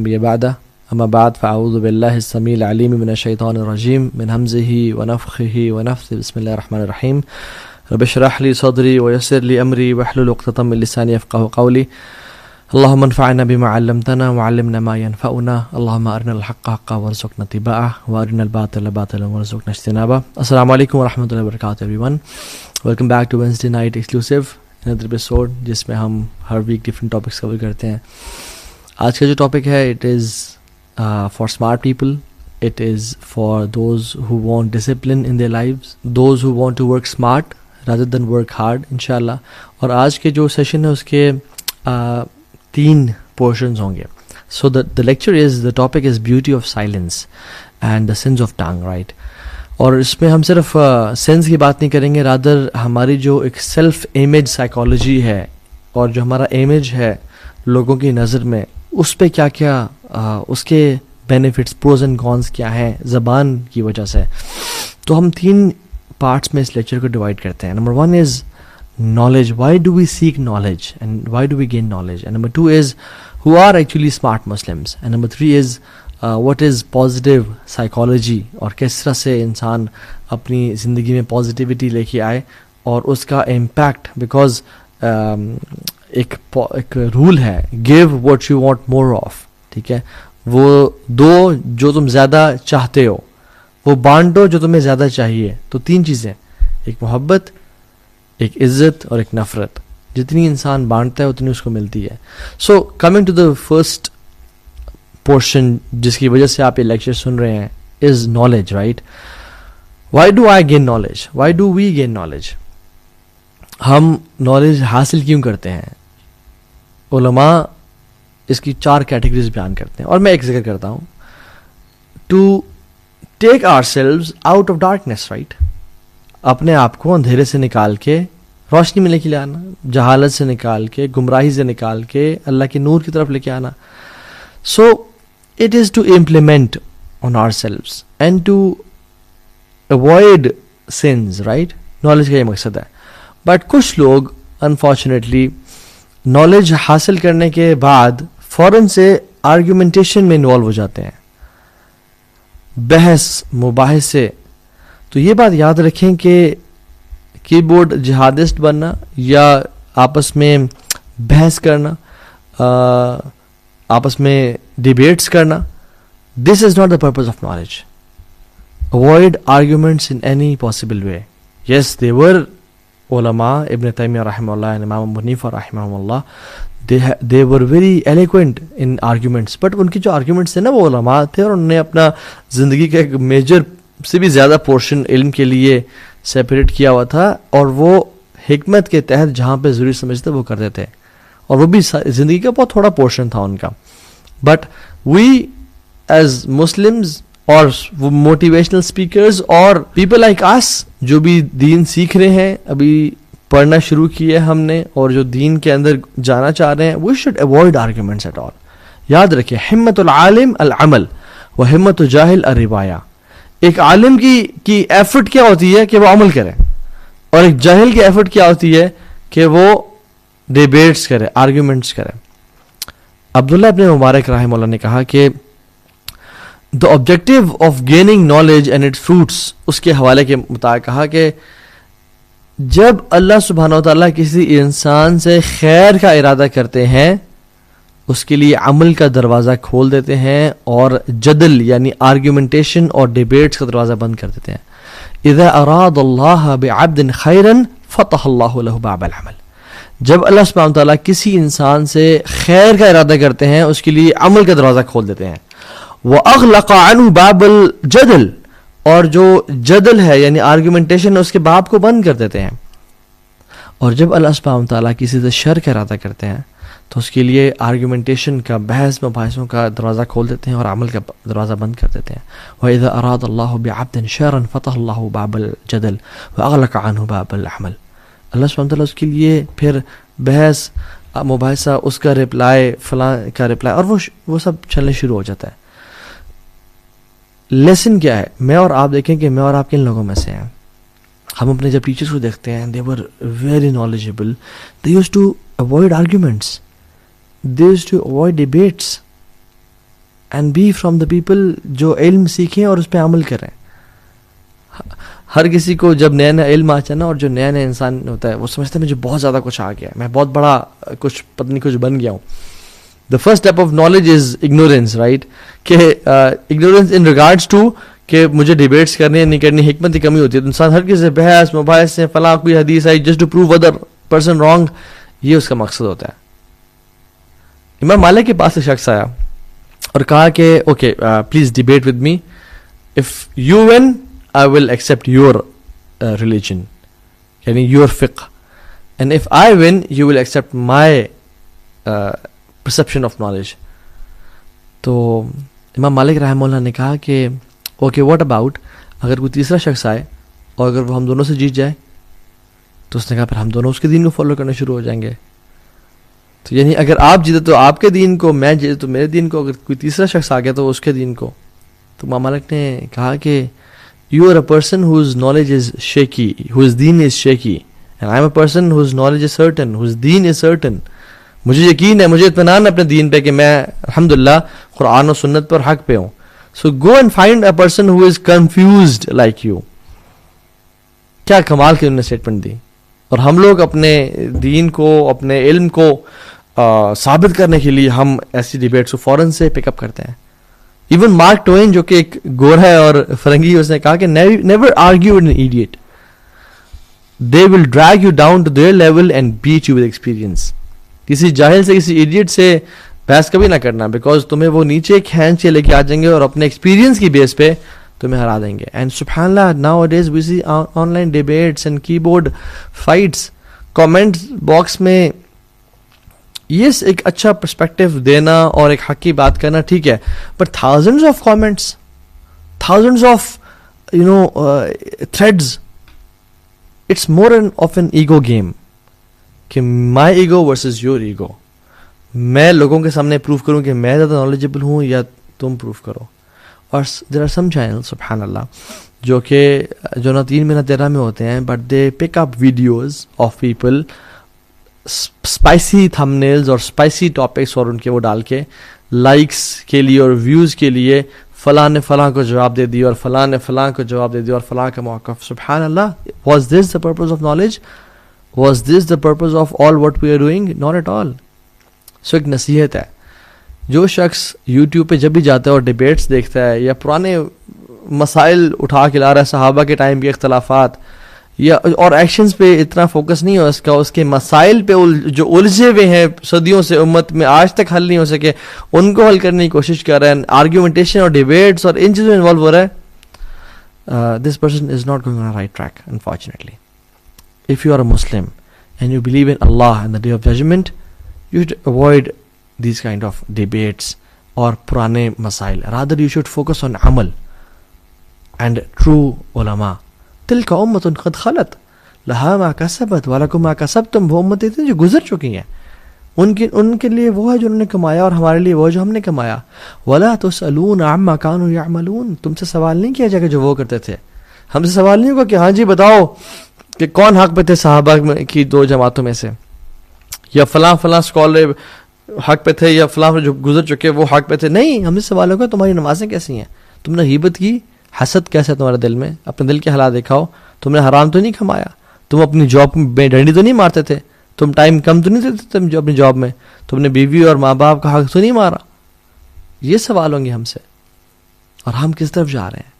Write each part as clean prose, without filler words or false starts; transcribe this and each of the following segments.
بعد أما بعد فأعوذ بالله السميع العليم من الشيطان الرجيم من همزه ونفخه ونفثه بسم الله الرحمن الرحيم رب اشرح لي صدري ويسر لي أمري واحلل عقدة من لساني يفقهوا قولي اللهم انفعنا بما علمتنا وعلمنا ما ينفعنا اللهم أرنا الحق حقا وارزقنا اتباعه وأرنا الباطل باطلا وارزقنا اجتنابه. السلام علیکم ورحمۃ اللہ وبرکاتہ everyone. Welcome back to Wednesday night exclusive another episode جس میں ہم ہر ویک ڈفرینٹ ٹاپکس کور کرتے ہیں. آج کا جو ٹاپک ہے it is for smart people, it is for those who want discipline in their lives, those who want to work smart rather than work hard انشاءاللہ. اور آج کے جو سیشن ہے اس کے 3 پورشنز ہوں گے. So the lecture is the topic is beauty of silence and the sense of tongue, right. اور اس میں ہم صرف سینس کی بات نہیں کریں گے, رادر ہماری جو ایک سیلف امیج سائیکالوجی ہے اور جو ہمارا امیج ہے لوگوں کی نظر میں, اس پہ کیا کیا اس کے بینیفٹس, پروز اینڈ کونس کیا ہیں زبان کی وجہ سے. تو ہم 3 پارٹس میں اس لیکچر کو ڈیوائڈ کرتے ہیں. Number 1 is knowledge, why do we seek knowledge and why do we gain knowledge, and number 2 is who are actually smart Muslims, and number 3 is what is positive psychology اور کس طرح سے انسان اپنی زندگی میں پازیٹیوٹی لے کے آئے اور اس کا امپیکٹ, بیکاز ایک رول ہے give what you want more of, ٹھیک ہے, وہ دو جو تم زیادہ چاہتے ہو, وہ بانٹو جو تمہیں زیادہ چاہیے. تو 3 چیزیں, ایک محبت, ایک عزت اور ایک نفرت. جتنی انسان بانٹتا ہے اتنی اس کو ملتی ہے. So coming to the first portion جس کی وجہ سے آپ یہ لیکچر سن رہے ہیں is knowledge, right. Why do I gain knowledge, why do we gain knowledge. ہم نالج حاصل کیوں کرتے ہیں؟ علماء اس کی 4 کیٹیگریز بیان کرتے ہیں اور میں ایک ذکر کرتا ہوں. To take ourselves out of darkness, right. اپنے آپ کو اندھیرے سے نکال کے روشنی میں لے کے لے آنا, جہالت سے نکال کے, گمراہی سے نکال کے اللہ کے نور کی طرف لے کے آنا. So it is to implement on ourselves and to avoid sins, right. Knowledge کا یہ مقصد ہے. بٹ کچھ لوگ انفارچونیٹلی نالج حاصل کرنے کے بعد فوراً سے آرگیومنٹیشن میں انوالو ہو جاتے ہیں, بحث مباحثے. تو یہ بات یاد رکھیں کہ کی بورڈ جہادسٹ بننا یا آپس میں بحث کرنا, آپس میں ڈیبیٹس کرنا, this is not the purpose of knowledge. Avoid arguments in any possible way. Yes they were, Ibn تیمیہ رحمہ اللہ and امام ابو حنیفہ رحمہ اللہ, they were very eloquent in arguments, but in کی جو آرگیومنٹس تھے نا وہ علماء تھے اور انہوں نے اپنا زندگی کا ایک میجر سے بھی زیادہ پورشن علم کے لیے سیپریٹ کیا ہوا تھا, اور وہ حکمت کے تحت جہاں پہ ضروری سمجھتے وہ کرتے تھے, اور وہ بھی زندگی کا بہت تھوڑا پورشن تھا ان کا. بٹ وی ایز مسلمز اور وہ موٹیویشنل اسپیکرز اور پیپل لائک اس جو بھی دین سیکھ رہے ہیں, ابھی پڑھنا شروع کیا ہے ہم نے, اور جو دین کے اندر جانا چاہ رہے ہیں, we should avoid arguments at all. یاد رکھیں ہمت العالم العمل و ہمت الجاہل الروایہ. ایک عالم کی ایفرٹ کیا ہوتی ہے کہ وہ عمل کرے, اور ایک جاہل کی ایفرٹ کیا ہوتی ہے کہ وہ ڈیبیٹس کرے, آرگیومنٹس کرے. عبداللہ ابن مبارک رحمہ اللہ نے کہا کہ the objective of gaining knowledge and its fruits, اس کے حوالے کے مطابق کہا کہ جب اللہ سبحانہ و تعالیٰ کسی انسان سے خیر کا ارادہ کرتے ہیں اس کے لیے عمل کا دروازہ کھول دیتے ہیں اور جدل یعنی آرگیومنٹیشن اور ڈیبیٹس کا دروازہ بند کر دیتے ہیں. اذا اراد اللہ بعبد خیرا فتح اللہ له باب العمل. جب اللہ سبحانہ تعالیٰ کسی انسان سے خیر کا ارادہ کرتے ہیں اس کے لیے عمل کا دروازہ کھول دیتے ہیں. واغلق عنہ باب الجدل, اور جو جدل ہے یعنی آرگیومنٹیشن اس کے باب کو بند کر دیتے ہیں. اور جب اللہ سبحانہ تعالیٰ کسی سے شر کا ارادہ کرتے ہیں تو اس کے لیے آرگیومنٹیشن کا, بحث مباحثوں کا دروازہ کھول دیتے ہیں اور عمل کا دروازہ بند کر دیتے ہیں. وَإِذَا أَرَادَ اللَّهُ بِعَبْدٍ شَرًا فَتَحَ اللَّهُ بَابَ الْجَدَلِ وَأَغْلَقَ عَنْهُ بَابَ الْعَمَلِ. اللہ سبحانہ تعالیٰ اس کے لیے پھر بحث مباحثہ, اس کا رپلائی, فلاں کا رپلائی, اور وہ سب چلنے شروع ہو جاتا ہے. لیسن کیا ہے؟ میں اور آپ دیکھیں کہ میں اور آپ کن لوگوں میں سے ہیں. ہم اپنے جب ٹیچرز کو دیکھتے ہیں, they were very knowledgeable, they used to avoid arguments, they used to avoid debates, and be from the people جو علم سیکھیں اور اس پہ عمل کریں. ہر کسی کو جب نیا نیا علم آتا ہے نا, اور جو نیا نیا انسان ہوتا ہے وہ سمجھتا ہے مجھے بہت زیادہ کچھ آ گیا ہے, میں بہت بڑا کچھ پتنی کچھ بن گیا ہوں. The first step of knowledge is ignorance, right? کہ ignorance in regards to کہ مجھے ڈیبیٹس کرنی ہے نہیں کرنی, حکمت کی کمی ہوتی ہے. تو انسان ہر کسی سے بحث مباحث سے فلاں کوئی حدیث آئی just to prove other person wrong, یہ اس کا مقصد ہوتا ہے. امام مالک کے پاس ایک شخص آیا اور کہا کہ okay please debate with me, if you win I will accept your religion, یعنی your fiqh, and if I win you will accept my perception of knowledge. تو امام مالک رحمہ اللہ نے کہا کہ اوکے واٹ اباؤٹ اگر کوئی تیسرا شخص آئے اور اگر وہ ہم دونوں سے جیت جائے, تو اس نے کہا پھر ہم دونوں اس کے دین کو فالو کرنا شروع ہو جائیں گے. تو یعنی اگر آپ جیتے تو آپ کے دین کو, میں جیتے تو میرے دین کو, اگر کوئی تیسرا شخص آ گیا تو اس کے دین کو. تو امام مالک نے کہا کہ you are a person whose knowledge is shaky, whose deen is shaky, and I am a person whose knowledge is certain, whose deen is certain. مجھے یقین ہے, مجھے اطمینان ہے اپنے دین پہ کہ میں الحمدللہ قرآن و سنت پر حق پہ ہوں. So go and find a person who is confused like you. کیا کمال کی انہوں نے اسٹیٹمنٹ دی. اور ہم لوگ اپنے دین کو, اپنے علم کو ثابت کرنے کے لیے ہم ایسی ڈیبیٹس کو فوراً سے پک اپ کرتے ہیں. ایون مارک ٹوین جو کہ ایک گورا ہے اور فرنگی, اس نے کہا کہ never argue with an idiot. They will drag you down to their level and beat you with experience. کسی جاہل سے, کسی ایڈیٹ سے بحث کبھی نہ کرنا, بیکاز تمہیں وہ نیچے کھینچ کے لے کے آ جائیں گے اور اپنے ایکسپیرینس کی بیس پہ تمہیں ہرا دیں گے. اینڈ سبحان اللہ nowadays we see online debates and keyboard fights. Comment box میں یس ایک اچھا پرسپیکٹو دینا اور ایک حق کی بات کرنا ٹھیک ہے, but thousands of comments, thousands of threads, it's more of an ego game کہ my ego versus your ego. میں لوگوں کے سامنے پروف کروں کہ میں زیادہ نالجبل ہوں یا تم پروف کرو. اور there are some channels سبحان اللہ جو نہ 3 میں نہ 13 میں ہوتے ہیں, but they pick up videos of people, spicy thumbnails اور اسپائسی ٹاپکس, اور ان کے وہ ڈال کے لائکس کے لیے اور ویوز کے لیے فلاں نے فلاں کو جواب دے دی اور فلاں نے فلاں کو جواب دے دیا اور فلاں کا موقف. سبحان Allah, was this the purpose of knowledge, was this the purpose of all what we are doing? Not at all. So ایک نصیحت ہے, جو شخص یوٹیوب پہ جب بھی جاتا ہے اور ڈبیٹس دیکھتا ہے یا پرانے مسائل اٹھا کے لا رہا ہے, صحابہ کے ٹائم کے اختلافات, یا اور ایکشنز پہ اتنا فوکس نہیں ہو اس کا, اس کے مسائل پہ جو الجھے ہوئے ہیں صدیوں سے امت میں آج تک حل نہیں ہو سکے, ان کو حل کرنے کی کوشش کر رہے ہیں, آرگیومنٹیشن اور ڈیبیٹس اور ان چیزوں میں انوالو ہو رہا ہے, this person is not going on right track unfortunately. If you are a Muslim and you believe in اللہ and the day of judgment, you should avoid these kind of debates اور پرانے مسائل. Rather you should focus on عمل and true علماء. تلک امت قد خلت لہا ما کسبت ولکم ما کسبتم. وہ امتیں تھیں جو گزر چکی ہیں, ان کے لیے وہ ہے جو انہوں نے کمایا اور ہمارے لیے وہ جو ہم نے کمایا. ولا تسألون عما كانوا يعملون. تم سے سوال نہیں کیا جائے گا جو وہ کرتے تھے. ہم سے سوال نہیں ہوگا کہ ہاں جی بتاؤ کہ کون حق پہ تھے صحابہ کی 2 جماعتوں میں سے, یا فلاں اسکالر حق پہ تھے, یا فلاں جو گزر چکے وہ حق پہ تھے. نہیں, ہم سے سوال ہوگا تمہاری نمازیں کیسی ہیں, تم نے غیبت کی, حسد کیسا ہے تمہارے دل میں, اپنے دل کے حالات دکھاؤ. تم نے حرام تو نہیں کھمایا, تم اپنی جاب میں ڈنڈی تو نہیں مارتے تھے, تم ٹائم کم تو نہیں دیتے تم جو اپنی جاب میں, تم نے بیوی اور ماں باپ کا حق تو نہیں مارا. یہ سوال ہوں گے ہم سے, اور ہم کس طرف جا رہے ہیں.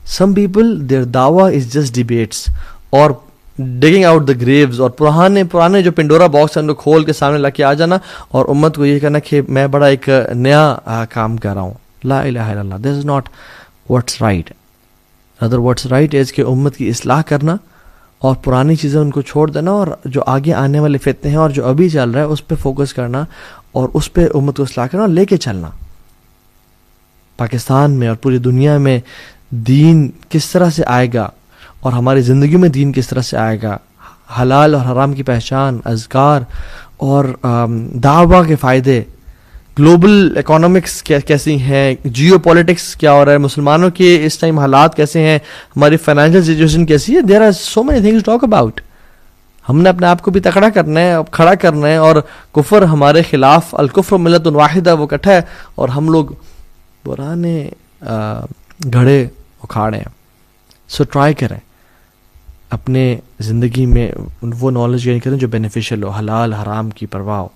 سم پیپل دیئر دعویٰ از جسٹ ڈیبیٹس اور ڈگنگ آؤٹ دا گریوز, اور پرانے جو پنڈورا باکس ہیں ان کو کھول کے سامنے لا کے آ جانا اور امت کو یہ کہنا کہ میں بڑا ایک نیا کام کر رہا ہوں. لا الہ الا Allah, this is not what's right. Other what's right is کہ امت کی اصلاح کرنا اور پرانی چیزیں ان کو چھوڑ دینا, اور جو آگے آنے والے فتنے ہیں اور جو ابھی چل رہا ہے اس پہ فوکس کرنا اور اس پہ امت کو اصلاح کرنا اور لے کے چلنا. پاکستان میں اور پوری دنیا میں دین کس طرح سے آئے گا اور ہماری زندگی میں دین کس طرح سے آئے گا, حلال اور حرام کی پہچان, اذکار اور دعویٰ کے فائدے, گلوبل اکانومکس کیسی ہیں, جیو پولیٹکس کیا ہو رہا ہے, مسلمانوں کے اس ٹائم حالات کیسے ہیں, ہماری فائنینشیل سچویشن کیسی ہے. There are so many things talk about. ہم نے اپنے آپ کو بھی تکڑا کرنا ہے, کھڑا کرنا ہے, اور کفر ہمارے خلاف, الکفر ملت واحدہ, وہ اکٹھا ہے, اور ہم لوگ پرانے گھڑے اکھاڑے ہیں. سو ٹرائی کریں اپنے زندگی میں وہ نالج گین کریں جو بینیفیشیل ہو, حلال حرام کی پرواہ ہو.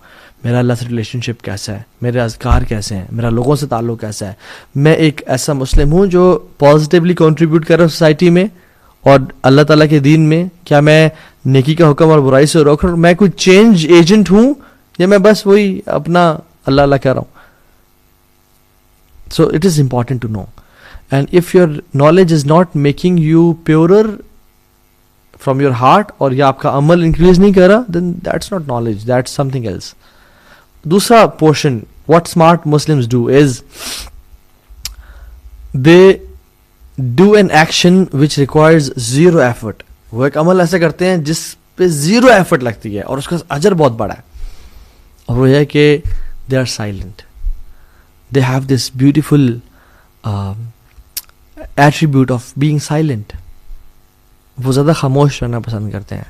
میرا اللہ سے ریلیشن شپ کیسا ہے, میرے اذکار کیسے ہیں, میرا لوگوں سے تعلق کیسا ہے, میں ایک ایسا مسلم ہوں جو پازیٹیولی کنٹریبیوٹ کر رہا ہوں سوسائٹی میں اور اللہ تعالیٰ کے دین میں, کیا میں نیکی کا حکم اور برائی سے روک رہا ہوں, میں کوئی چینج ایجنٹ ہوں یا میں بس وہی اپنا اللہ اللہ کہہ رہا ہوں. So it is important to know, and if your knowledge is not making you purer from your heart, اور یا آپ کا عمل انکریز نہیں کر رہا, then that's not knowledge, that's something else. دوسرا portion what smart Muslims do is they do an action which requires zero effort. وہ ایک عمل ایسا کرتے ہیں جس پہ زیرو ایفرٹ لگتی ہے اور اس کا اجر بہت بڑا ہے, اور وہ یہ کہ they are silent. They have this beautiful attribute of being silent. وہ زیادہ خاموش رہنا پسند کرتے ہیں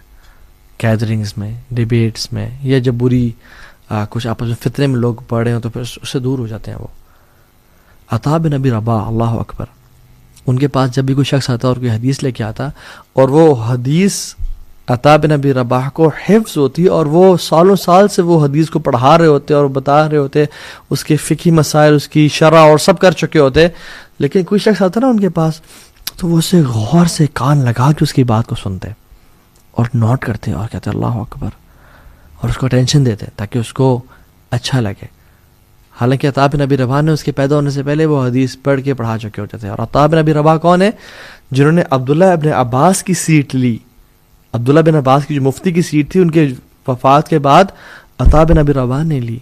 گیدرنگز میں, ڈیبیٹس میں, یا جب بری کچھ آپس میں فتنے میں لوگ پڑھ رہے ہوں تو پھر اس سے دور ہو جاتے ہیں. وہ عطا بن ابی رباح, اللہ اکبر, ان کے پاس جب بھی کوئی شخص آتا اور کوئی حدیث لے کے آتا اور وہ حدیث عطا بن ابی رباح کو حفظ ہوتی اور وہ سالوں سال سے وہ حدیث کو پڑھا رہے ہوتے اور بتا رہے ہوتے, اس کے فقہی مسائل, اس کی شرح اور سب کر چکے ہوتے, لیکن کوئی شخص آتا نا ان کے پاس تو وہ اسے غور سے کان لگا کے اس کی بات کو سنتے اور نوٹ کرتے اور کہتے اللہ اکبر, اور اس کو اٹینشن دیتے تاکہ اس کو اچھا لگے. حالانکہ عطا بن ابی رباح نے اس کے پیدا ہونے سے پہلے وہ حدیث پڑھ کے پڑھا چکے ہوتے تھے. اور عطا بن ابی رباح کون ہے؟ جنہوں نے عبداللہ ابن عباس کی سیٹ لی. عبداللہ بن عباس کی جو مفتی کی سیٹ تھی ان کے وفات کے بعد عطا بن ابی رباح نے لی,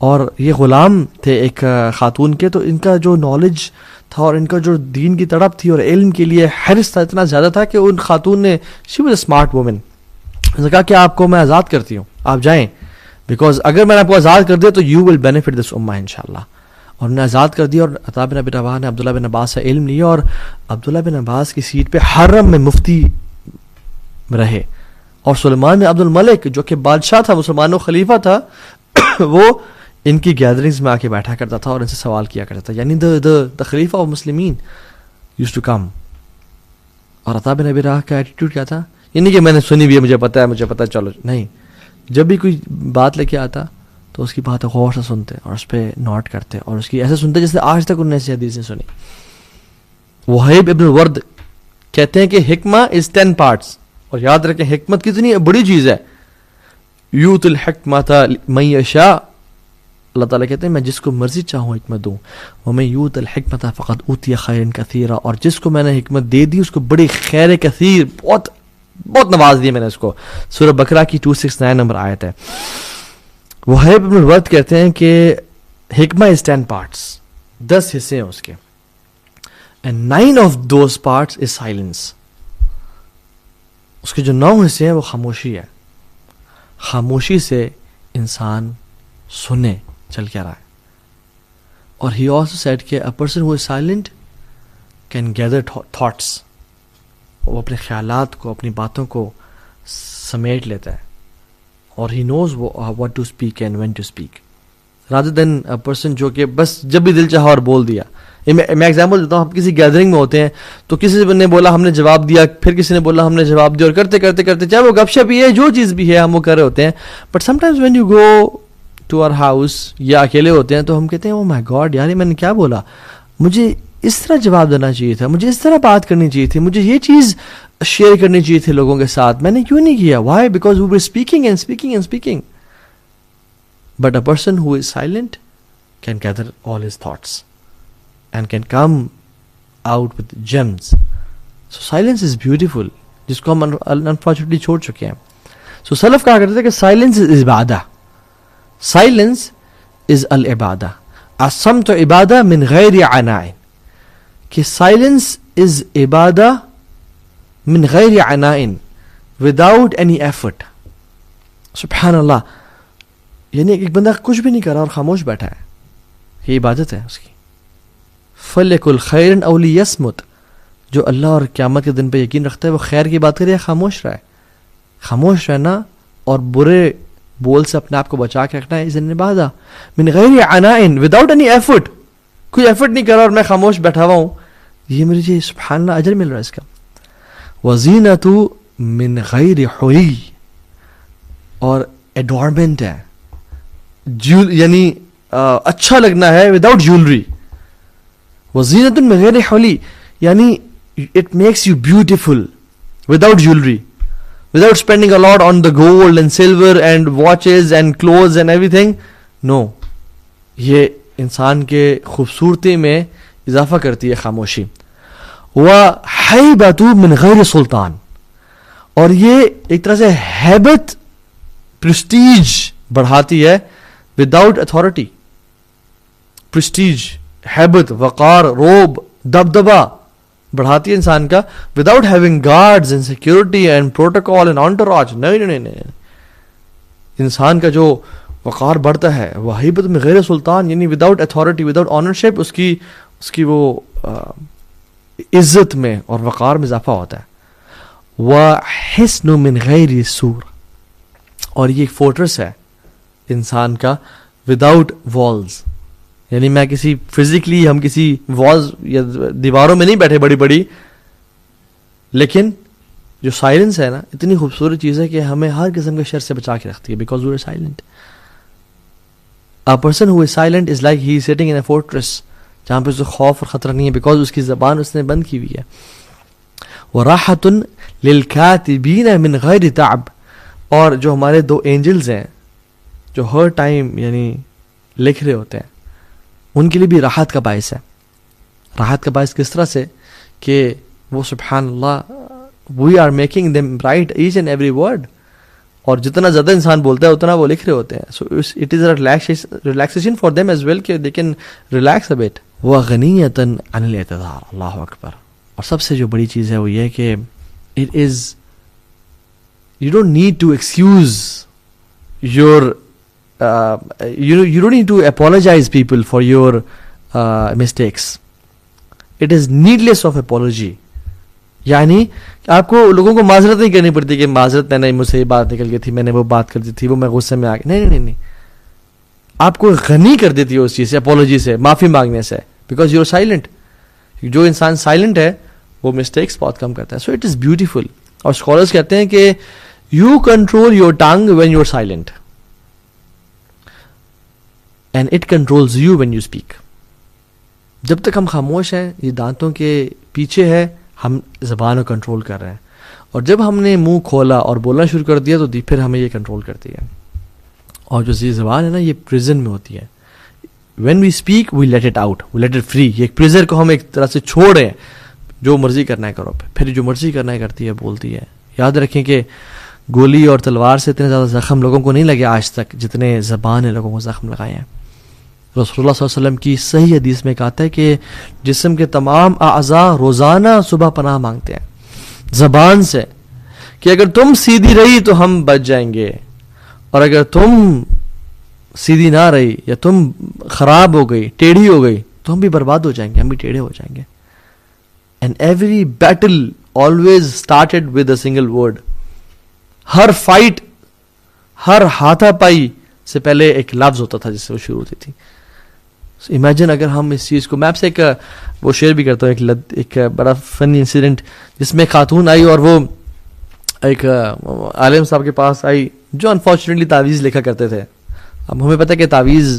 اور یہ غلام تھے ایک خاتون کے. تو ان کا جو نالج تھا اور ان کا جو دین کی تڑپ تھی اور علم کے لیے حرص تھا اتنا زیادہ تھا کہ ان خاتون نے, she was a smart woman, نے کہا کہ آپ کو میں آزاد کرتی ہوں, آپ جائیں, بیکاز اگر میں نے آپ کو آزاد کر دیا تو یو ول بینیفٹ دس امہ انشاءاللہ. اور انہیں آزاد کر دیا, اور عطا بن ابی رباح نے عبداللہ بن عباس سے علم لیا اور عبداللہ بن عباس کی سیٹ پہ حرم میں مفتی رہے. اور سلیمان بن عبد الملک جو کہ بادشاہ تھا, مسلمانوں خلیفہ تھا, وہ ان کی گیدرنگز میں آ کے بیٹھا کرتا تھا اور ان سے سوال کیا کرتا تھا. یعنی the خلیفہ آف مسلمین used to come. اور عطا بن ابی رباح کا ایٹیٹیوڈ کیا تھا؟ یعنی کہ میں نے سنی بھی ہے, مجھے پتا ہے چلو نہیں. جب بھی کوئی بات لے کے آتا تو اس کی بات غور سے سنتے اور اس پہ نوٹ کرتے اور اس کی ایسے سنتے جیسے آج تک انہوں نے ایسی حدیثیں سنی. وہیب ابن الورد کہتے ہیں کہ حکمہ از 10 parts, اور یاد رکھیں حکمت کتنی بڑی چیز ہے. یوت الحکمۃ من یشاء, اللہ تعالیٰ کہتے ہیں میں جس کو مرضی چاہوں حکمت دوں. ومن یوت الحکمۃ فقد اوتی خیرا کثیرا, اور جس کو میں نے حکمت دے دی اس کو بڑی خیر کثیر, بہت نواز دی میں نے اس کو. سورہ بقرہ کی 269 نمبر آیت ہے. وہیب ابن الورد کہتے ہیں کہ حکمہ از 10 parts, 10 حصے ہیں اس کے, and 9 of those parts is silence. اس کے جو 9 حصے ہیں وہ خاموشی ہے. خاموشی سے انسان سنے چل کیا رہا ہے. اور he also said کہ a person who is silent can gather thoughts. وہ اپنے خیالات کو, اپنی باتوں کو سمیٹ لیتا ہے, اور he knows what to speak and when to speak, rather than a person جو کہ بس جب بھی دل چاہا اور بول دیا. میں ایگزامپل دیتا ہوں, ہم کسی گیدرنگ میں ہوتے ہیں تو کسی نے بولا ہم نے جواب دیا, پھر کسی نے بولا ہم نے جواب دیا, اور کرتے کرتے چاہے وہ گپ شپ ہی ہے, جو چیز بھی ہے ہم وہ کر رہے ہوتے ہیں. But sometimes when you go to our house یا اکیلے ہوتے ہیں تو ہم کہتے ہیں او مائی گاڈ یار میں نے کیا بولا, مجھے اس طرح جواب دینا چاہیے تھا, مجھے اس طرح بات کرنی چاہیے تھی, مجھے یہ چیز شیئر کرنی چاہیے تھی لوگوں کے ساتھ, میں نے کیوں نہیں کیا. Why? Because we were speaking and speaking and speaking. But a person who is silent can gather all his thoughts and can come out with gems. So silence is beautiful, جس کو ہم unfortunately چھوڑ چکے ہیں. So سلف کہا کرتے تھے کہ silence is Ubadah, silence is العبادہ, الصمت Ubadah من غیر عناء, کہ silence is عبادہ من غیر عناء, without any effort. سبحان اللہ, یعنی ایک بندہ کچھ بھی نہیں کر رہا اور خاموش بیٹھا ہے, یہ عبادت ہے اس کی. فَلْيَكُلْ خَيْرًا أَوْ لِيَصْمُتْ, جو اللہ اور قیامت کے دن پہ یقین رکھتا ہے وہ خیر کی بات کرے یا خاموش رہے. خاموش رہنا اور برے بول سے اپنے آپ کو بچا کے رکھنا ہے, از ان عبادہ من غیر عناء, وداؤٹ اینی ایفرٹ. کوئی ایفرٹ نہیں کر رہا اور میں خاموش بیٹھا ہوا ہوں, یہ مجھے سبحان اللہ اجر مل رہا ہے اس کا. وزینت من غیر حلی, اور ایڈورنمنٹ ہے, یعنی اچھا لگنا ہے وداؤٹ جیولری. وزینت من غیر حلی یعنی it makes you beautiful without jewelry, without spending a lot on the gold and silver and watches and clothes and everything. No, یہ انسان کے خوبصورتی میں اضافہ کرتی ہے خاموشی. وَحَيْبَةُ مِنْ غَيْرِ سلطان, اور یہ ایک طرح سے ہیبت, پرسٹیج بڑھاتی ہے وداؤٹ اتھارٹی. پرسٹیج, ہیبت, وقار, روب, دبدبا بڑھاتی ہے انسان کا without having guards and security and protocol and entourage. نہیں, انسان کا جو وقار بڑھتا ہے وہ ہیبت میں غیر سلطان, یعنی وداؤٹ اتھارٹی, وداؤٹ آنرشپ, اس کی وہ عزت میں اور وقار میں اضافہ ہوتا ہے. وَحِسْنُ مِنْ غَيْرِ سُورٍ, اور یہ ایک فورٹرس ہے انسان کا وداؤٹ والز. یعنی میں کسی فزیکلی, ہم کسی والز یا دیواروں میں نہیں بیٹھے بڑی بڑی, لیکن جو سائلنس ہے نا, اتنی خوبصورت چیز ہے کہ ہمیں ہر قسم کے شر سے بچا کے رکھتی ہے, because we are silent. A person who is silent is like he is sitting in a fortress, جہاں پہ اس کو خوف اور خطرہ نہیں ہے, بیکاز اس کی زبان اس نے بند کی ہوئی ہے. وَرَاحَةٌ لِلْكَاتِبِينَ مِنْ غَيْرِ تَعْبٍ, اور جو ہمارے دو اینجلز ہیں جو ہر ٹائم یعنی لکھ رہے ہوتے ہیں, ان کے لیے بھی راحت کا باعث ہے. راحت کا باعث کس طرح سے کہ وہ سبحان Allah we are making them write each and every word, اور جتنا زیادہ انسان بولتا ہے اتنا وہ لکھ رہے ہوتے ہیں. So it is a relaxation for them as well کہ they can relax a bit. وغنیۃ عن الاعتذار, اللہ اکبر. اور سب سے جو بڑی چیز ہے وہ یہ کہ it is, you don't need to excuse your you don't need to apologize people for your mistakes. It is needless of apology. یعنی آپ کو لوگوں کو معذرت نہیں کرنی پڑتی کہ معذرت, میں نے مجھ سے یہ بات نکل گئی تھی, میں نے وہ بات کر دی تھی, وہ میں غصے میں آ گیا. نہیں, آپ کو غنی کر دیتی ہے اس چیز سے, اپولوجی سے, معافی مانگنے سے, بیکاز یو آر سائلنٹ. جو انسان سائلنٹ ہے وہ مسٹیکس بہت کم کرتا ہے. So it is beautiful. اور اسکالرس کہتے ہیں کہ you control your tongue when you are silent, and it controls you when you speak. جب تک ہم خاموش ہیں, یہ دانتوں کے پیچھے ہے, ہم زبان کو کنٹرول کر رہے ہیں, اور جب ہم نے منہ کھولا اور بولنا شروع کر دیا تو پھر ہمیں یہ کنٹرول کرتی ہے. اور جو زبان ہے نا, یہ پریزن میں ہوتی ہے. when we speak we let it out, we let it free. یہ پریزر کو ہم ایک طرح سے چھوڑ رہے ہیں, جو مرضی کرنا ہے کرو, پھر جو مرضی کرنا ہے کرتی ہے, بولتی ہے. یاد رکھیں کہ گولی اور تلوار سے اتنے زیادہ زخم لوگوں کو نہیں لگے آج تک جتنے زبان نے لوگوں کو زخم لگائے ہیں. رسول اللہ صلی اللہ علیہ وسلم کی صحیح حدیث میں کہتا ہے کہ جسم کے تمام اعضاء روزانہ صبح پناہ مانگتے ہیں زبان سے, کہ اگر تم سیدھی رہی تو ہم بچ جائیں گے, اور اگر تم سیدھی نہ رہی یا تم خراب ہو گئی, ٹیڑھی ہو گئی, تو ہم بھی برباد ہو جائیں گے, ہم بھی ٹیڑھے ہو جائیں گے. And every battle always started with a single word. ہر فائٹ, ہر ہاتھا پائی سے پہلے ایک لفظ ہوتا تھا جس سے وہ شروع ہوتی تھی. امیجن اگر ہم اس چیز کو, میں آپ سے ایک وہ شیئر بھی کرتا ہوں, ایک بڑا فنی انسیڈنٹ, جس میں خاتون آئی اور وہ ایک عالم صاحب کے پاس آئی جو انفارچونیٹلی تعویذ لکھا کرتے تھے. اب ہمیں پتہ کہ تعویذ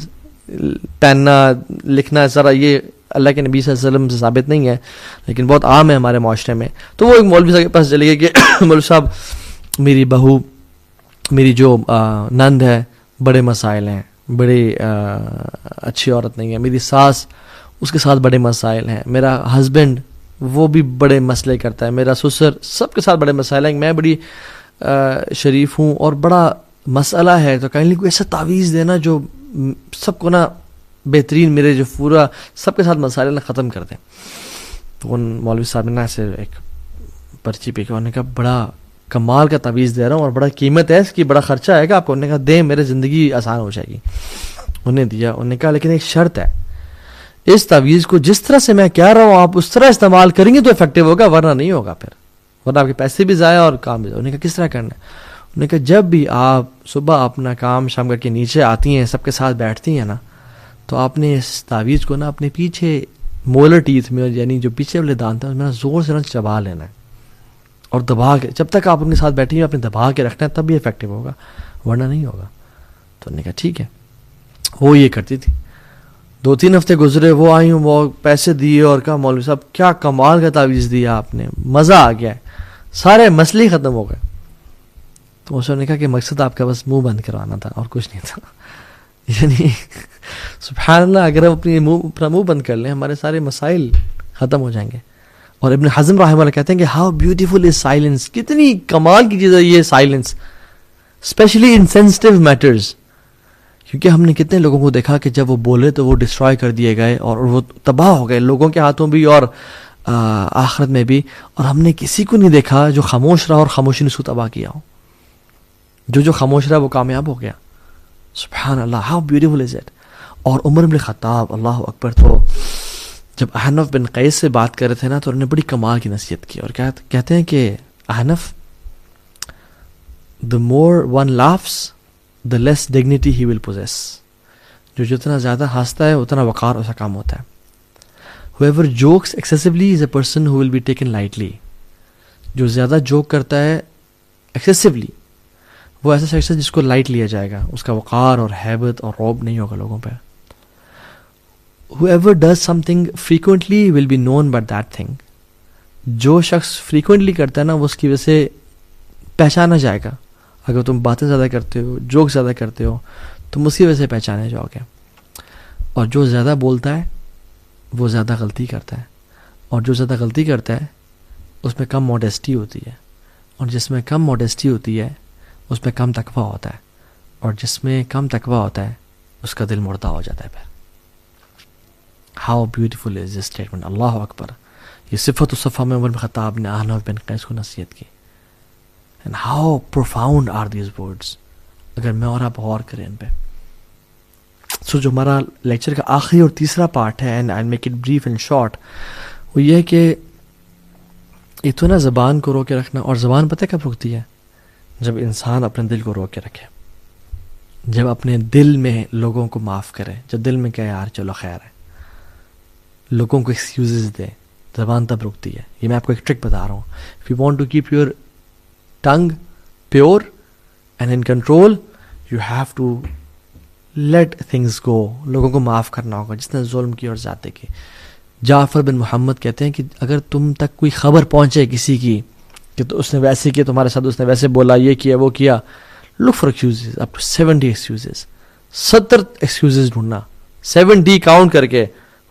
پہننا لکھنا ذرا یہ اللہ کے نبی صلی اللہ علیہ وسلم سے ثابت نہیں ہے, لیکن بہت عام ہے ہمارے معاشرے میں. تو وہ ایک مولوی صاحب کے پاس چلے گئے کہ مولوی صاحب میری بہو, میری جو نند ہے, بڑے مسائل ہیں, بڑی اچھی عورت نہیں ہے, میری ساس اس کے ساتھ بڑے مسائل ہیں, میرا ہسبینڈ وہ بھی بڑے مسئلے کرتا ہے, میرا سسر, سب کے ساتھ بڑے مسائل ہیں, میں بڑی شریف ہوں اور بڑا مسئلہ ہے. تو کہیں کوئی ایسا تعویذ دینا جو سب کو نا بہترین, میرے جو پورا سب کے ساتھ مسائل نا ختم کر دیں. تو ان مولوی صاحب نے نا ایسے ایک پرچی پہ کہ انہوں نے کہا بڑا کمال کا تعویذ دے رہا ہوں اور بڑا قیمت ہے اس کی, بڑا خرچہ ہے کہ آپ کو. انہوں نے کہا دیں, میرے زندگی آسان ہو جائے گی. انہوں نے دیا. انہوں نے کہا لیکن ایک شرط ہے, اس تعویذ کو جس طرح سے میں کہہ رہا ہوں آپ اس طرح استعمال کریں گے تو افیکٹو ہوگا, ورنہ نہیں ہوگا, پھر ورنہ آپ کے پیسے بھی ضائع اور کام بھی ضائع. انہوں نے کہا کس طرح کرنا ہے؟ انہوں نے کہا جب بھی آپ صبح اپنا کام شام کر کے نیچے آتی ہیں, سب کے ساتھ بیٹھتی ہیں نا, تو آپ نے اس تعویذ کو نا اپنے پیچھے مولر ٹیتھ میں، یعنی جو پیچھے والے دانت ہیں اس میں زور سے نا چبا لینا ہے اور دبا کے، جب تک آپ اپنے ساتھ بیٹھے ہیں آپ نے دبا کے رکھنا ہے، تب بھی افیکٹو ہوگا، ورنہ نہیں ہوگا. تو انہوں نے کہا ٹھیک ہے. وہ یہ کرتی تھی. 2-3 ہفتے گزرے، وہ آئی ہوں، وہ پیسے دیے اور کہا مولوی صاحب کیا کمال کا تعویذ دیا آپ نے، مزہ آ گیا ہے، سارے مسئلے ختم ہو گئے. تو اس نے کہا کہ مقصد آپ کا بس منہ بند کروانا تھا اور کچھ نہیں تھا. یعنی سبحان اللہ، اگر ہم اپنا منہ بند کر لیں ہمارے سارے مسائل ختم ہو جائیں گے. اور ابن حزم رحمہ اللہ کہتے ہیں کہ ہاؤ بیوٹیفل از سائلنس، کتنی کمال کی چیز ہے یہ silence, especially in sensitive matters. کیونکہ ہم نے کتنے لوگوں کو دیکھا کہ جب وہ بولے تو وہ ڈسٹرائے کر دیے گئے اور وہ تباہ ہو گئے، لوگوں کے ہاتھوں بھی اور آخرت میں بھی. اور ہم نے کسی کو نہیں دیکھا جو خاموش رہا اور خاموشی نے اس کو تباہ کیا ہو. جو خاموش رہا وہ کامیاب ہو گیا. سبحان اللہ، ہاؤ بیوٹیفل از اٹ. اور عمر بن خطاب، اللہ اکبر، تو جب احنف بن قیس سے بات کر رہے تھے نا تو انہوں نے بڑی کمال کی نصیحت کی اور کہتے ہیں کہ احنف، the more one laughs the less dignity he will possess. جو جتنا زیادہ ہنستا ہے اتنا وقار اسا کام ہوتا ہے. whoever jokes excessively is a person who will be taken lightly. جو زیادہ جوک کرتا ہے excessively وہ ایسا شخص ہے جس کو لائٹ لیا جائے گا، اس کا وقار اور ہیبت اور رعب نہیں ہوگا لوگوں پہ. whoever does something frequently will be known by that thing. جو شخص frequently کرتا ہے نا وہ اس کی وجہ سے پہچانا جائے گا. اگر تم باتیں زیادہ کرتے ہو، جوک زیادہ کرتے ہو، تم اس کی وجہ سے پہچانے جاؤ گے. اور جو زیادہ بولتا ہے وہ زیادہ غلطی کرتا ہے، اور جو زیادہ غلطی کرتا ہے اس میں کم موڈیسٹی ہوتی ہے، اور جس میں کم موڈیسٹی ہوتی ہے اس میں کم تقویٰ ہوتا ہے، اور جس میں کم تقویٰ ہوتا ہے اس کا دل مردہ ہو جاتا ہے. پھر how beautiful is this statement. Allah اکبر. یہ صفت الصفا میں عمر بن خطاب نے احنف بن قیس کو نصیحت کی. And how profound are these words. اگر میں اور آپ غور کریں ان پہ. سو جو ہمارا لیکچر کا آخری اور تیسرا پارٹ ہے، and I'll make it brief and short، وہ یہ ہے کہ ایک تو نا زبان کو رو کے رکھنا. اور زبان پتہ کب رکتی ہے؟ جب انسان اپنے دل کو رو کے رکھے، جب اپنے دل میں لوگوں کو معاف کرے، جب دل میں کہے یار چلو خیر ہے، لوگوں کو ایکسکیوزز دے، زبان تب رکتی ہے. یہ میں آپ کو ایک ٹرک بتا رہا ہوں. If you want to keep your tongue pure and in control, you have to let things go. لوگوں کو معاف کرنا ہوگا جس نے ظلم کی اور زیادتی کی. جعفر بن محمد کہتے ہیں کہ اگر تم تک کوئی خبر پہنچے کسی کی کہ تو اس نے ویسے کیا تمہارے ساتھ، اس نے ویسے بولا، یہ کیا وہ کیا، look for excuses up to 70 excuses. 70 excuses ڈھونڈنا، 70 کاؤنٹ کر کے.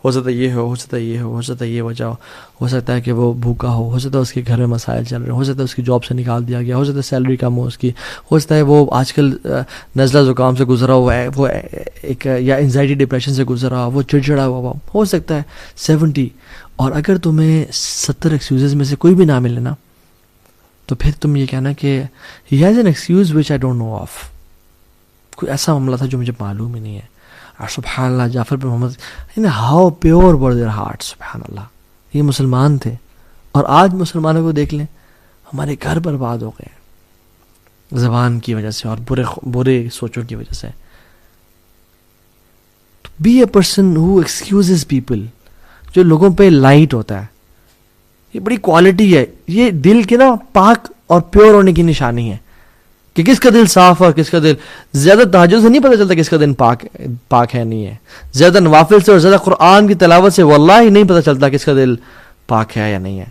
ہو سکتا ہے یہ ہو سکتا ہے یہ ہو سکتا ہے یہ وجہ ہو سکتا ہے کہ وہ بھوکا ہو سکتا ہے اس کے گھر میں مسائل چل رہے، ہو سکتا ہے اس کی جاب سے نکال دیا گیا، ہو سکتا ہے سیلری کم ہو اس کی، ہو سکتا ہے وہ آج کل نزلہ زکام سے گزرا ہوا ہے، وہ ایک یا انزائٹی ڈپریشن سے گزرا ہوا، وہ چڑچڑا ہوا ہو سکتا ہے 70. اور اگر تمہیں 70 ایکسکیوزز میں سے کوئی بھی نہ ملے نا تو پھر تم یہ کہنا کہ he has an excuse which I don't know of. کوئی ایسا معاملہ تھا جو مجھے معلوم ہی نہیں ہے. اور سبحان Allah, Jafar bin Muhammad, how pure were their heart. سبحان اللہ، یہ مسلمان تھے. اور آج مسلمانوں کو دیکھ لیں، ہمارے گھر برباد ہو گئے زبان کی وجہ سے اور برے سوچوں کی وجہ سے. Be a person who excuses people, جو لوگوں پہ لائٹ ہوتا ہے. یہ بڑی کوالٹی ہے، یہ دل کے نا پاک اور پیور ہونے کی نشانی ہے کہ کس کا دل صاف اور کس کا دل. زیادہ تہجد سے نہیں پتہ چلتا کس کا دل پاک ہے نہیں ہے. زیادہ نوافل سے اور زیادہ قرآن کی تلاوت سے واللہ نہیں پتہ چلتا کس کا دل پاک ہے یا نہیں ہے.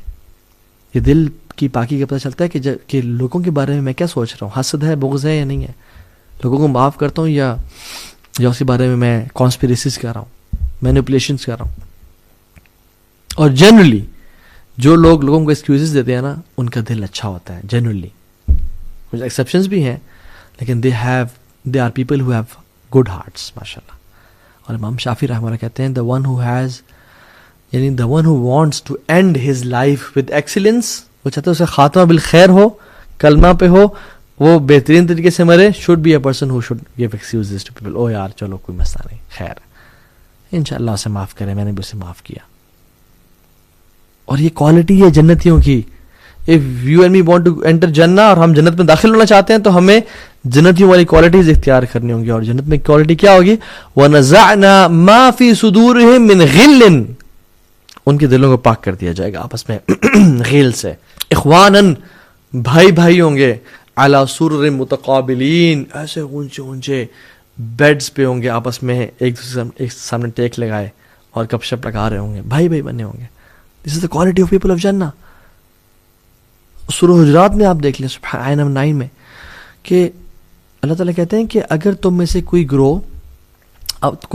یہ دل کی پاکی کا پتہ چلتا ہے کہ لوگوں کے بارے میں کیا سوچ رہا ہوں، حسد ہے، بغض ہے یا نہیں ہے، لوگوں کو معاف کرتا ہوں یا اس کے بارے میں کانسپیریسیز کر رہا ہوں، مینیپولیشنز کر رہا ہوں. اور جنرلی جو لوگوں کو ایکسکیوزز دیتے ہیں نا ان کا دل اچھا ہوتا ہے جنرلی. کچھ ایکسیپشنز بھی ہیں لیکن they are people who have good hearts ماشاء اللہ. اور امام شافعی رحمہ اللہ کہتے ہیں the one who wants to end his life with excellence، وہ چاہتے ہیں اسے خاتمہ بالخیر ہو، کلمہ پہ ہو، وہ بہترین طریقے سے مرے. should be a person who should give excuses to people. او یار چلو کوئی مسئلہ نہیں، خیر انشاءاللہ اسے معاف کرے، میں نے بھی اسے معاف کیا. اور یہ کوالٹی ہے جنتیوں کی. if you and me want to enter جنہ اور ہم جنت میں داخل ہونا چاہتے ہیں تو ہمیں جنتیوں والی کوالٹیز اختیار کرنی ہوں گی. اور جنت میں کوالٹی کیا ہوگی؟ وَنَزَعْنَا مَا فِي صُدُورِهِم مِّن غِلٍّ, ان کے دلوں کو پاک کر دیا جائے گا آپس میں غیل سے. اخواناً, بھائی بھائی ہوں گے, علی سرر متقابلین, ایسے اونچے اونچے بیڈز پہ ہوں گے, آپس میں ایک دوسرے ایک سامنے ٹیک لگائے اور گپ شپ لگا رہے ہوں گے, بھائی بھائی بنے ہوں گے. This is the quality of people of جنہ. سورہ حجرات میں آپ دیکھ لیں سبحان آیت نمبر 9 میں کہ اللہ تعالیٰ کہتے ہیں کہ اگر تم میں سے کوئی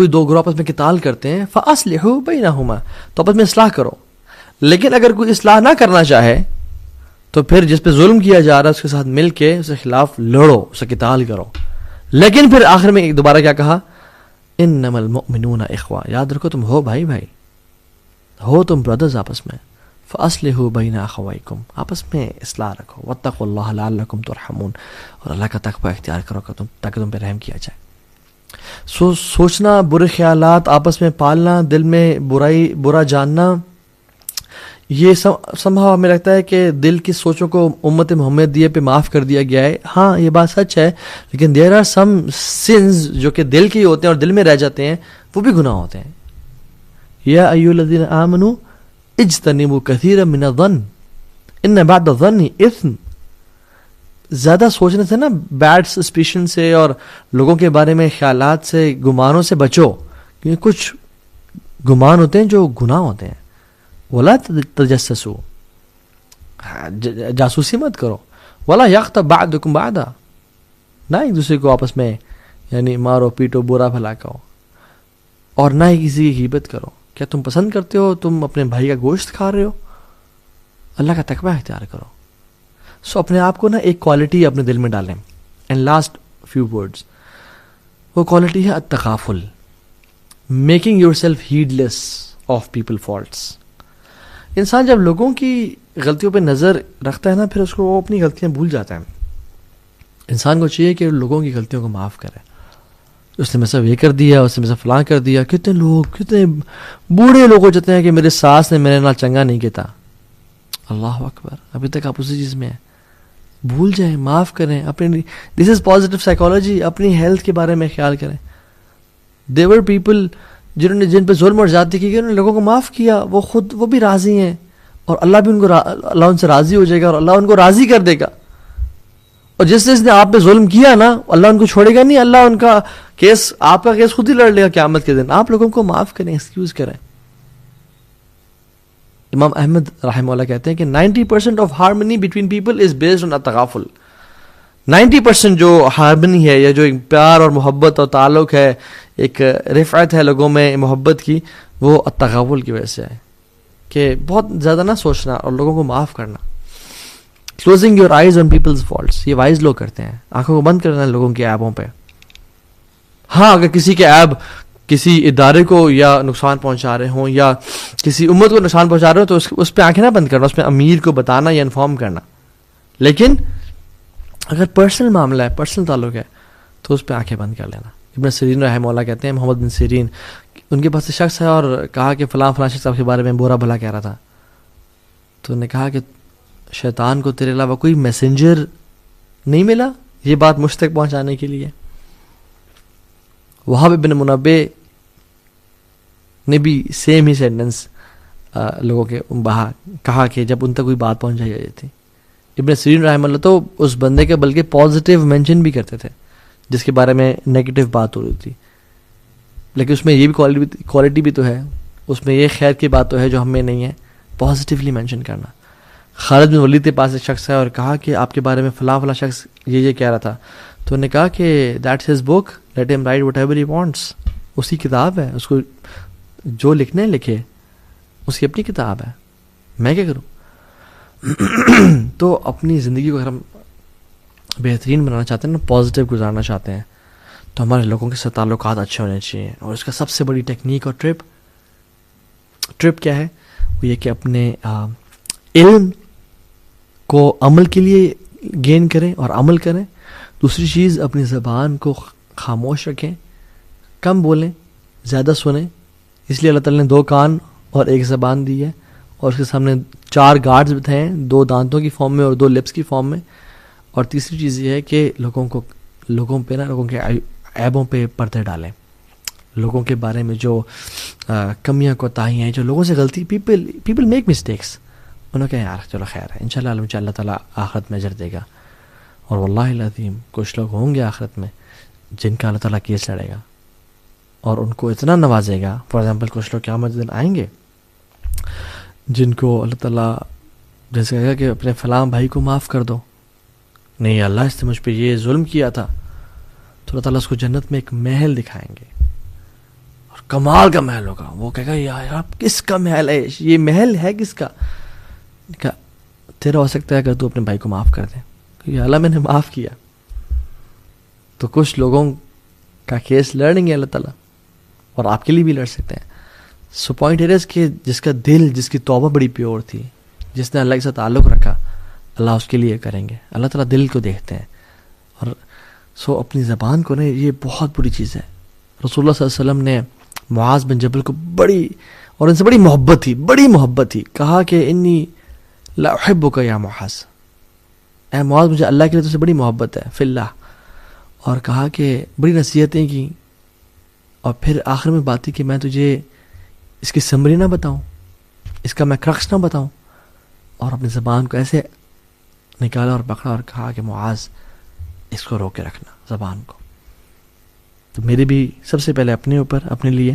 دو گروہ آپس میں قتال کرتے ہیں فَأَصْلِحُوا بَيْنَهُمَا, تو آپس میں اصلاح کرو. لیکن اگر کوئی اصلاح نہ کرنا چاہے تو پھر جس پہ ظلم کیا جا رہا ہے اس کے ساتھ مل کے اس کے خلاف لڑو, اسے قتال کرو. لیکن پھر آخر میں دوبارہ کیا کہا؟ انما المؤمنون اخوہ, یاد رکھو تم ہو بھائی بھائی, ہو تم بردرز آپس میں. فاصلحوا بین اخویکم, آپس میں اصلاح رکھو. واتقوا اللہ لعلکم ترحمون, اور اللہ کا تقوی اختیار کرو تاکہ تم پہ رحم کیا جائے. سوچنا, برے خیالات آپس میں پالنا, دل میں برا جاننا, یہ سمجھا ہمیں لگتا ہے کہ دل کی سوچوں کو امت محمدیہ پہ معاف کر دیا گیا ہے. ہاں یہ بات سچ ہے, لیکن دیر آر سم سنز جو کہ دل کے ہی ہوتے ہیں اور دل میں رہ جاتے ہیں, وہ بھی گناہ ہوتے ہیں. یا ایھا الذین آمنوا اجتنبوا کثیرا من الظن ان بعض الظن اثم. زیادہ سوچنے سے نا, بیڈ سسپیشن سے اور لوگوں کے بارے میں خیالات سے, گمانوں سے بچو, کیونکہ کچھ گمان ہوتے ہیں جو گناہ ہوتے ہیں. ولا تجسسوا, جاسوسی مت کرو. ولا یغتب بعضکم بعضا, نہ ایک دوسرے کو آپس میں یعنی مارو پیٹو, برا بھلا کہو, اور نہ ہی کسی کی غیبت کرو. کیا تم پسند کرتے ہو تم اپنے بھائی کا گوشت کھا رہے ہو؟ اللہ کا تقوی اختیار کرو. سو اپنے آپ کو نا ایک کوالٹی اپنے دل میں ڈالیں. اینڈ لاسٹ فیو ورڈز, وہ کوالٹی ہے التغافل, making yourself heedless of people faults. انسان جب لوگوں کی غلطیوں پہ نظر رکھتا ہے نا, پھر اس کو وہ اپنی غلطیاں بھول جاتا ہے. انسان کو چاہیے کہ لوگوں کی غلطیوں کو معاف کرے. اس نے میں سے یہ کر دیا, اس نے میں سے فلاں کر دیا. کتنے بوڑھے لوگ ہو جاتے ہیں کہ میرے ساس نے میرے نال چنگا نہیں کیتا. اللہ اکبر, ابھی تک آپ اسی چیز میں ہیں. بھول جائیں, معاف کریں. اپنی دس از پازیٹیو سائیکالوجی. اپنی ہیلتھ کے بارے میں خیال کریں. دیور پیپل جن پہ ظلم اور زیادتی کی گئی, انہوں نے لوگوں کو معاف کیا, وہ بھی راضی ہیں, اور اللہ ان سے راضی ہو جائے گا, اور اللہ ان کو راضی کر دے گا. اور جس نے آپ پہ ظلم کیا نا, اللہ ان کو چھوڑے گا نہیں. اللہ ان کا کیس, آپ کا کیس خود ہی لڑ لے گا قیامت کے دن. آپ لوگوں کو معاف کریں, ایکسکیوز کریں. امام احمد رحمہ اللہ کہتے ہیں کہ 90% of harmony between people is based on التغافل. 90% جو ہارمنی ہے, یا جو ایک پیار اور محبت اور تعلق ہے, ایک رفعت ہے لوگوں میں محبت کی, وہ التغافل کی وجہ سے ہے. کہ بہت زیادہ نہ سوچنا اور لوگوں کو معاف کرنا. Closing your eyes on people's faults, یہ وائز لوگ کرتے ہیں. آنکھوں کو بند کرنا لوگوں کے عیبوں پہ. ہاں اگر کسی کے عیب کسی ادارے کو یا نقصان پہنچا رہے ہوں, یا کسی امت کو نقصان پہنچا رہے ہوں, تو اس پہ آنکھیں نہ بند کرنا, اس پہ امیر کو بتانا یا انفارم کرنا. لیکن اگر پرسنل معاملہ ہے, پرسنل تعلق ہے, تو اس پہ آنکھیں بند کر لینا. ابن سیرین رحمہ اللہ کہتے ہیں, محمد بن سیرین, ان کے پاس شخص ہے اور کہا کہ فلاں شخص آپ کے بارے میں برا بھلا کہہ رہا تھا. تو انہوں نے کہا کہ شیطان کو تیرے علاوہ کوئی میسنجر نہیں ملا یہ بات مجھ تک پہنچانے کے لیے. وہاب بن منبع نے بھی سیم ہی سینٹنس لوگوں کے کہا کہ جب ان تک کوئی بات پہنچائی جاتی تھی. ابن سیرین رحمہ اللہ تو اس بندے کے بلکہ پازیٹیو مینشن بھی کرتے تھے جس کے بارے میں نیگیٹو بات ہو رہی تھی, لیکن اس میں یہ بھی کوالٹی بھی تو ہے, اس میں یہ خیر کی بات تو ہے جو ہم میں نہیں ہے, پازیٹیولی مینشن کرنا. خالد بن ولید کے پاس ایک شخص ہے اور کہا کہ آپ کے بارے میں فلاں فلاں شخص یہ کہہ رہا تھا. تو انہوں نے کہا کہ that's his book, let him write whatever he wants. اس کی کتاب ہے, اس کو جو لکھنے لکھے, اس کی اپنی کتاب ہے, میں کیا کروں. تو اپنی زندگی کو اگر ہم بہترین بنانا چاہتے ہیں نا, پازیٹیو گزارنا چاہتے ہیں, تو ہمارے لوگوں کے ساتھ تعلقات اچھے ہونے چاہیے. اور اس کا سب سے بڑی ٹیکنیک اور ٹرپ کیا ہے, وہ یہ کہ اپنے علم کو عمل کے لیے گین کریں اور عمل کریں. دوسری چیز, اپنی زبان کو خاموش رکھیں, کم بولیں, زیادہ سنیں. اس لیے اللہ تعالیٰ نے 2 کان اور 1 زبان دی ہے, اور اس کے سامنے 4 گارڈز بٹھائے ہیں، 2 دانتوں کی فارم میں اور 2 لپس کی فارم میں. اور تیسری چیز یہ ہے کہ لوگوں پہ لوگوں کے عیبوں پہ پردے ڈالیں، لوگوں کے بارے میں جو کمیاں کوتاہیاں ہیں، جو لوگوں سے غلطی، پیپل میک مسٹیکس، انہوں کہا یار چلو خیر ہے، انشاءاللہ اللہ تعالیٰ آخرت میں اجر دے گا. اور واللہ العظیم کچھ لوگ ہوں گے آخرت میں جن کا اللہ تعالیٰ کیس لڑے گا اور ان کو اتنا نوازے گا. فار ایگزامپل کچھ لوگ قیامت دن آئیں گے جن کو اللہ تعالیٰ جیسے کہے گا کہ اپنے فلاں بھائی کو معاف کر دو، نہیں اللہ اس نے مجھ پہ یہ ظلم کیا تھا، تو اللہ تعالیٰ اس کو جنت میں ایک محل دکھائیں گے اور کمال کا محل ہوگا. وہ کہے گا یار کس کا محل ہے یہ؟ محل ہے کس کا؟ کہا تیرا ہو سکتا ہے اگر تو اپنے بھائی کو معاف کر دے. کہ اللہ میں نے معاف کیا. تو کچھ لوگوں کا کیس لڑیں گے اللہ تعالیٰ اور آپ کے لیے بھی لڑ سکتے ہیں. سو پوائنٹ اٹ از کہ جس کا دل، جس کی توبہ بڑی پیور تھی، جس نے اللہ کے ساتھ تعلق رکھا، اللہ اس کے لیے کریں گے. اللہ تعالیٰ دل کو دیکھتے ہیں. اور سو اپنی زبان کو نہیں، یہ بہت بری چیز ہے. رسول اللہ صلی اللہ علیہ وسلم نے معاذ بن جبل کو بڑی اور ان سے بڑی محبت تھی، کہا کہ انی لا احبک یا معاذ، اے معاذ مجھے اللہ کے لیے تو سے بڑی محبت ہے فی اللہ. اور کہا کہ بڑی نصیحتیں کی، اور پھر آخر میں بات تھی کہ میں تجھے اس کی سمری نہ بتاؤں، اس کا میں کرکس نہ بتاؤں. اور اپنی زبان کو ایسے نکالا اور پکڑا اور کہا کہ معاذ اس کو روک کے رکھنا زبان کو. تو میری بھی سب سے پہلے اپنے اوپر، اپنے لیے،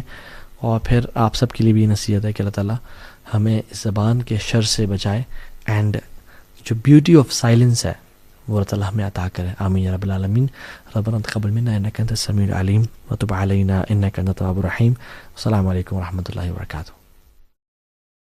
اور پھر آپ سب کے لیے بھی نصیحت ہے کہ اللہ تعالیٰ ہمیں اس زبان کے شر سے بچائے، اینڈ جو بیوٹی آف سائلنس ہے وہ اللہ تعالیٰ ہمیں عطا کرے. آمین یا رب العالمین. ربنا تقبل منا انک انت السمیع العلیم وتب علینا انک انت التواب الرحیم. السلام علیکم ورحمۃ اللہ وبرکاتہ.